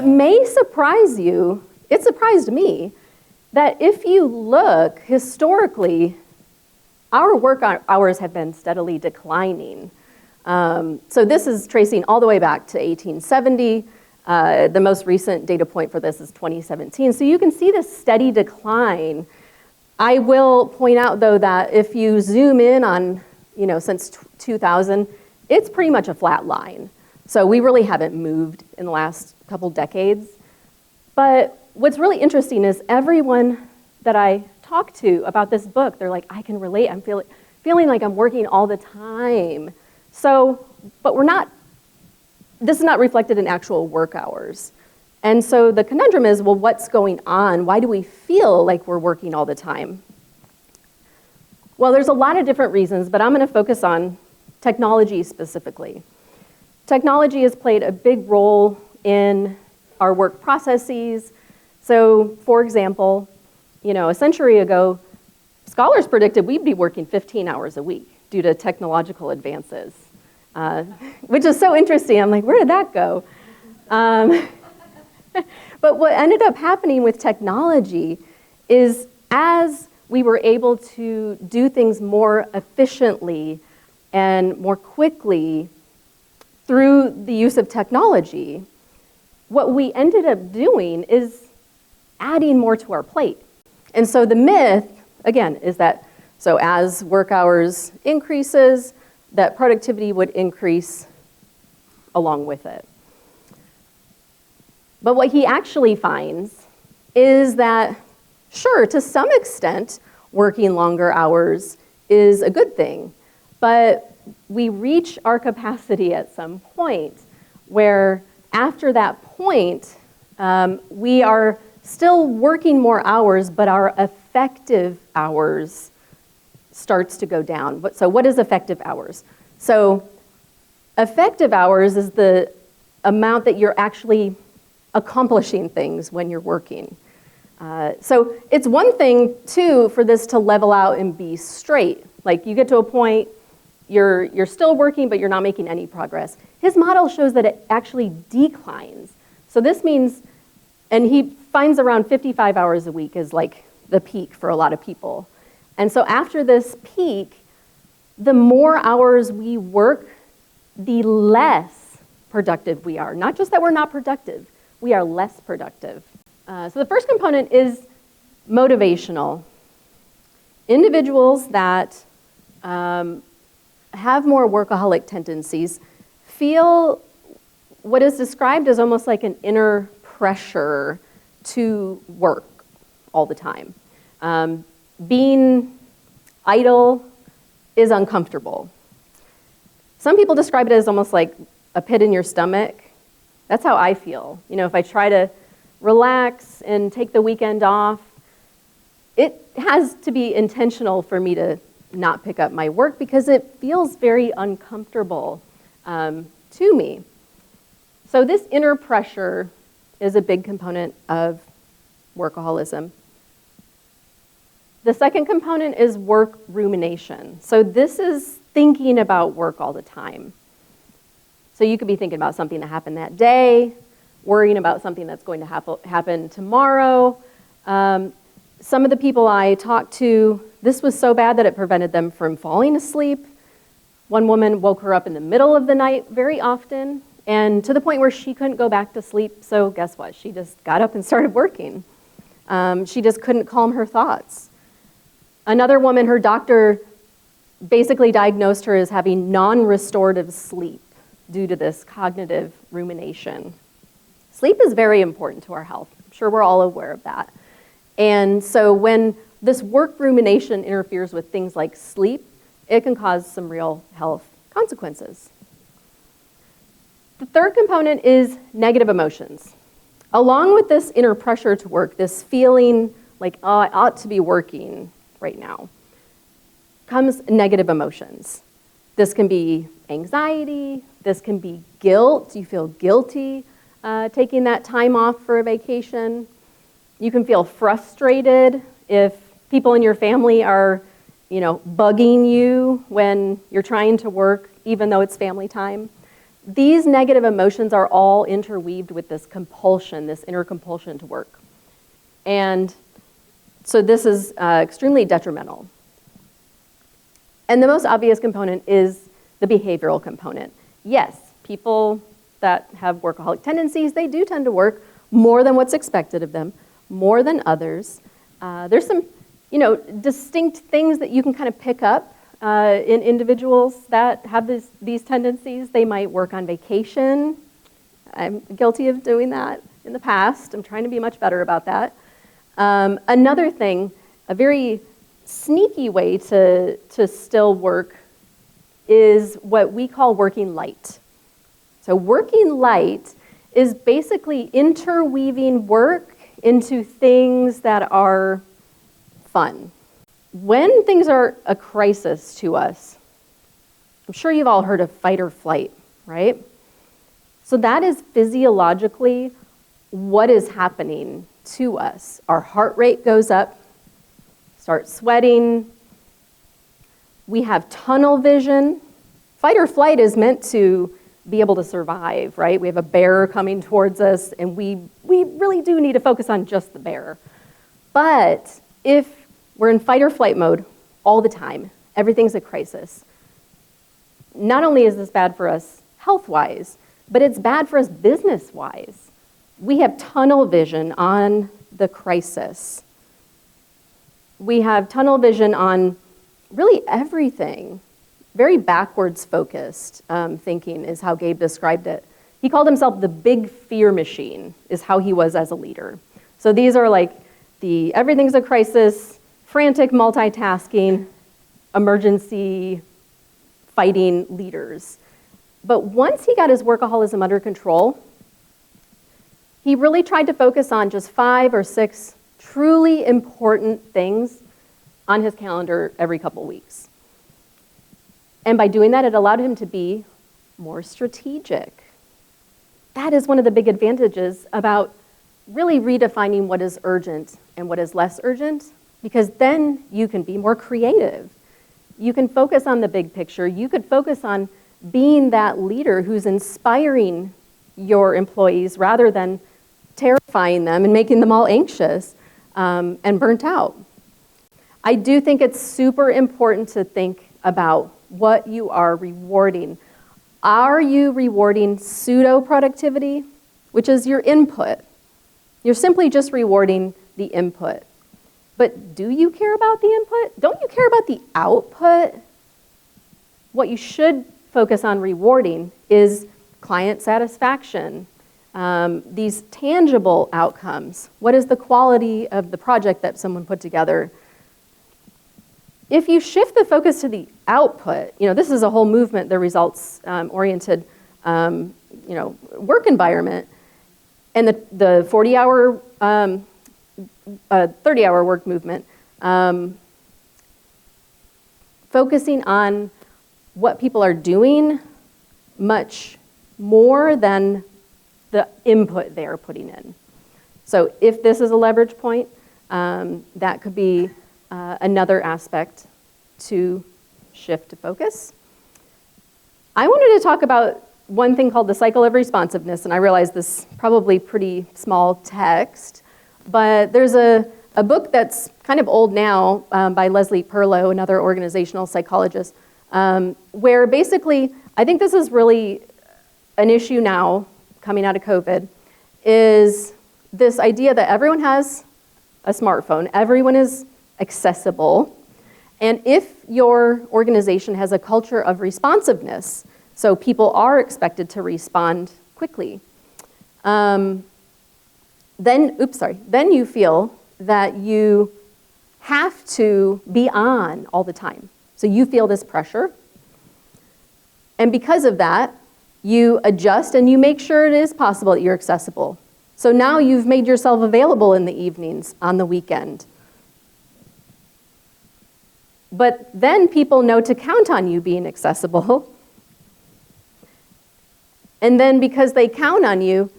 it may surprise you, it surprised me, that if you look historically, our work hours have been steadily declining. So this is tracing all the way back to 1870. The most recent data point for this is 2017. So you can see this steady decline. I will point out, though, that if you zoom in on, since 2000, it's pretty much a flat line. So we really haven't moved in the last couple decades. But what's really interesting is everyone that I talk to about this book, they're like, I can relate. I'm feeling like I'm working all the time. So, but this is not reflected in actual work hours. And so the conundrum is, well, what's going on? Why do we feel like we're working all the time? Well, there's a lot of different reasons, but I'm going to focus on technology specifically. Technology has played a big role in our work processes. So, for example, a century ago, scholars predicted we'd be working 15 hours a week due to technological advances, which is so interesting. I'm like, where did that go? But what ended up happening with technology is as we were able to do things more efficiently and more quickly through the use of technology, what we ended up doing is adding more to our plate. And so the myth, again, is that so as work hours increases, that productivity would increase along with it. But what he actually finds is that, sure, to some extent, working longer hours is a good thing, but we reach our capacity at some point where after that point, we are still working more hours, but our effective hours starts to go down. So what is effective hours? So effective hours is the amount that you're actually accomplishing things when you're working. So it's one thing, too, for this to level out and be straight. Like you get to a point, you're still working, but you're not making any progress. His model shows that it actually declines. So this means, and he finds around 55 hours a week is like the peak for a lot of people. And so after this peak, the more hours we work, the less productive we are. Not just that we're not productive, we are less productive. So the first component is motivational. Individuals that have more workaholic tendencies feel what is described as almost like an inner pressure to work all the time. Being idle is uncomfortable. Some people describe it as almost like a pit in your stomach. That's how I feel. If I try to relax and take the weekend off, it has to be intentional for me to not pick up my work because it feels very uncomfortable to me. So this inner pressure is a big component of workaholism. The second component is work rumination. So this is thinking about work all the time. So you could be thinking about something that happened that day, worrying about something that's going to happen tomorrow. Some of the people I talked to, this was so bad that it prevented them from falling asleep. One woman woke her up in the middle of the night very often, and to the point where she couldn't go back to sleep. So guess what? She just got up and started working. She just couldn't calm her thoughts. Another woman, her doctor basically diagnosed her as having non-restorative sleep due to this cognitive rumination. Sleep is very important to our health. I'm sure we're all aware of that. And so when this work rumination interferes with things like sleep, it can cause some real health consequences. The third component is negative emotions. Along with this inner pressure to work, this feeling like, oh, I ought to be working right now, comes negative emotions. This can be anxiety, this can be guilt. You feel guilty taking that time off for a vacation. You can feel frustrated if people in your family are, bugging you when you're trying to work, even though it's family time. these negative emotions are all interweaved with this compulsion, this inner compulsion to work. And so this is extremely detrimental. And the most obvious component is the behavioral component. Yes, people that have workaholic tendencies, they do tend to work more than what's expected of them, more than others. There's some, distinct things that you can kind of pick up in individuals that have these tendencies. They might work on vacation. I'm guilty of doing that in the past. I'm trying to be much better about that. Another thing, a very sneaky way to still work is what we call working light. So working light is basically interweaving work into things that are fun. When things are a crisis to us, I'm sure you've all heard of fight or flight, right? So that is physiologically what is happening to us. Our heart rate goes up, start sweating. We have tunnel vision. Fight or flight is meant to be able to survive, right? We have a bear coming towards us, and we really do need to focus on just the bear. But if we're in fight or flight mode all the time, everything's a crisis, not only is this bad for us health-wise, but it's bad for us business-wise. We have tunnel vision on the crisis. We have tunnel vision on really everything. Very backwards focused thinking is how Gabe described it. He called himself the big fear machine, is how he was as a leader. So these are like the everything's a crisis, frantic multitasking, emergency fighting leaders. But once he got his workaholism under control, he really tried to focus on just 5 or 6 truly important things on his calendar every couple weeks. And by doing that, it allowed him to be more strategic. That is one of the big advantages about really redefining what is urgent and what is less urgent, because then you can be more creative. You can focus on the big picture. You could focus on being that leader who's inspiring your employees rather than terrifying them and making them all anxious and burnt out. I do think it's super important to think about what you are rewarding. Are you rewarding pseudo-productivity, which is your input? You're simply just rewarding the input. But do you care about the input? Don't you care about the output? What you should focus on rewarding is client satisfaction, these tangible outcomes. What is the quality of the project that someone put together? If you shift the focus to the output, this is a whole movement, the results-oriented, work environment, and the 40-hour, 30-hour work movement, focusing on what people are doing much more than the input they are putting in. So if this is a leverage point, that could be another aspect to shift to focus. I wanted to talk about one thing called the cycle of responsiveness, and I realize this is probably pretty small text, but there's a book that's kind of old now by Leslie Perlow, another organizational psychologist, where basically, I think this is really an issue now coming out of COVID, is this idea that everyone has a smartphone, everyone is accessible, and if your organization has a culture of responsiveness, so people are expected to respond quickly, then you feel that you have to be on all the time. So you feel this pressure, and because of that, you adjust and you make sure it is possible that you're accessible. So now you've made yourself available in the evenings, on the weekend. But then people know to count on you being accessible. And then because they count on you,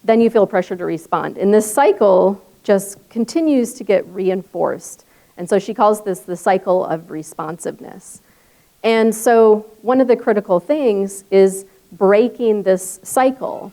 then you feel pressure to respond. And this cycle just continues to get reinforced. And so she calls this the cycle of responsiveness. And so one of the critical things is breaking this cycle.